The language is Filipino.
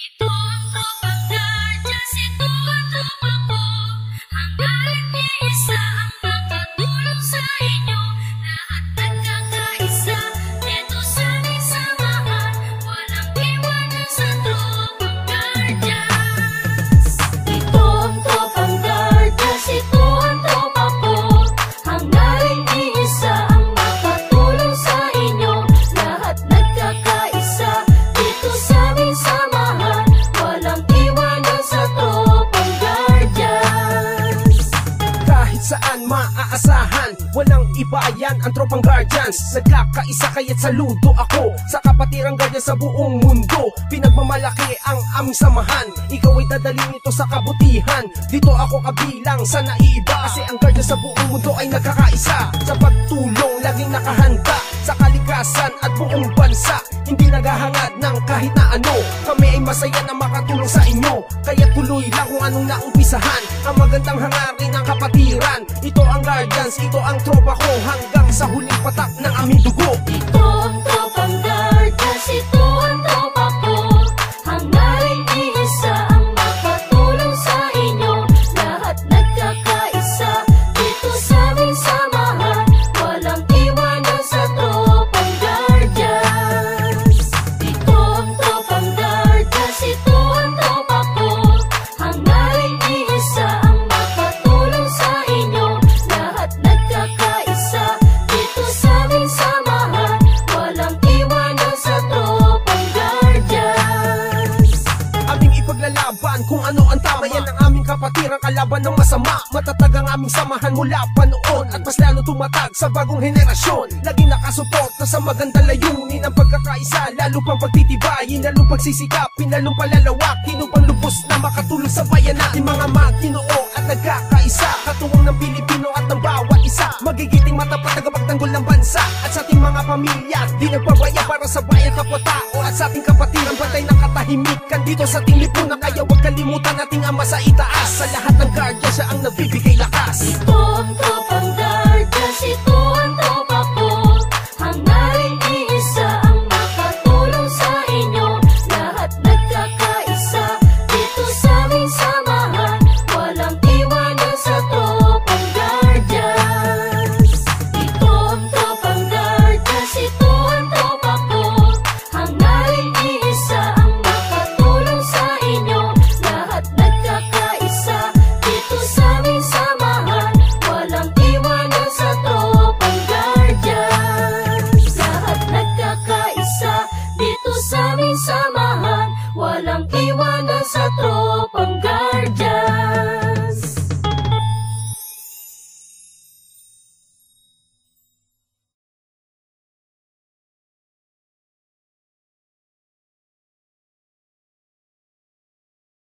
Ito ang tropang guardians, ito ang tropa ko. Hangga't iisa ang makatulong sa inyo. Lahat nagkakaisa, dito sa aming samahan. Walang iwanan sa tropang guardians. Ito ang tropang guardians, ito ang tropa ko. Hangga't iisa ang makatulong sa inyo. Lahat nagkakaisa, dito sa aming samahan. Walang iwanan sa tropang guardians. Kahit saan maaasahan, walang iba yan ang tropang guardians. Nagkakaisa kaya't saludo ako sa kapatirang guardians sa buong mundo. Pinagmamalaki ang aming samahan, ikaw ay dadalhin ito sa kabutihan. Dito ako kabilang sa naiiba, kasi ang guardians sa buong mundo ay nagkakaisa. Sa pagtulong, laging nakahanda sa kalikasan at buong bansa. Hindi naghahangad ng kahit na ano, kami ay masaya na makatulong sa inyo. Kaya tuloy lang kung anong naumpisahan, ang magandang hangarin ng kapatiran. Ito ang guardians, ito ang tropa ko, hanggang sa huling patak ng aming dugo. Ito ang tropang guardians, ito ang tropa ko. Hangga't iisa ang makatulong sa inyo. Lahat nagkakaisa, dito sa aming samahan. Walang iwanan sa tropang guardians. Ito ang tropang guardians, ito ang tropa ko. Hangga't iisa ang makatulong sa inyo. Lahat nagkakaisa, dito sa aming samahan. Walang iwanan sa tropang guardians. Aming ipaglalaban kung ano ang tama, yan ang aming kapatirang kalaban ng masama. Matatag ang aming samahan mula pa noon, at mas lalo tumatag sa bagong henerasyon. Laging nakasuporta sa magandang layunin ang pagkakaisa, lalo pang pagtitibayin, lalong pagsisikapin, lalong palalawakin upang lubos na makatulong sa bayan natin. Mga magtinoo at nagkakaisa, katuwang ng Pilipino at ng bawat isa. Magigiting matapat na kapagtanggol ng bansa, at sa ating mga pamilya di nagpabaya para sa bayan kapwa-tao. At sa ating kapatiran, batay ng katahimikan dito sa ating lipunan. Kaya huwag kalimutan ating ama sa itaas. Sa lahat ng guardians, siya ang nagbibigay lakas. Ito ang tropang guardians, ito ang tropa ko. Hangga't iisa ang makatulong sa inyo. Lahat nagkakaisa, dito sa aming samahan. Walang iwanan sa tropang guardians. Ito ang tropang guardians, ito ang tropa ko. Hangga't iisa ang makatulong sa inyo. Lahat nagkakaisa, dito sa aming samahan. Walang iwanan sa tropang guardians. Lahat nagkakaisa, dito sa aming samahan. Walang iwanan sa tropang guardians.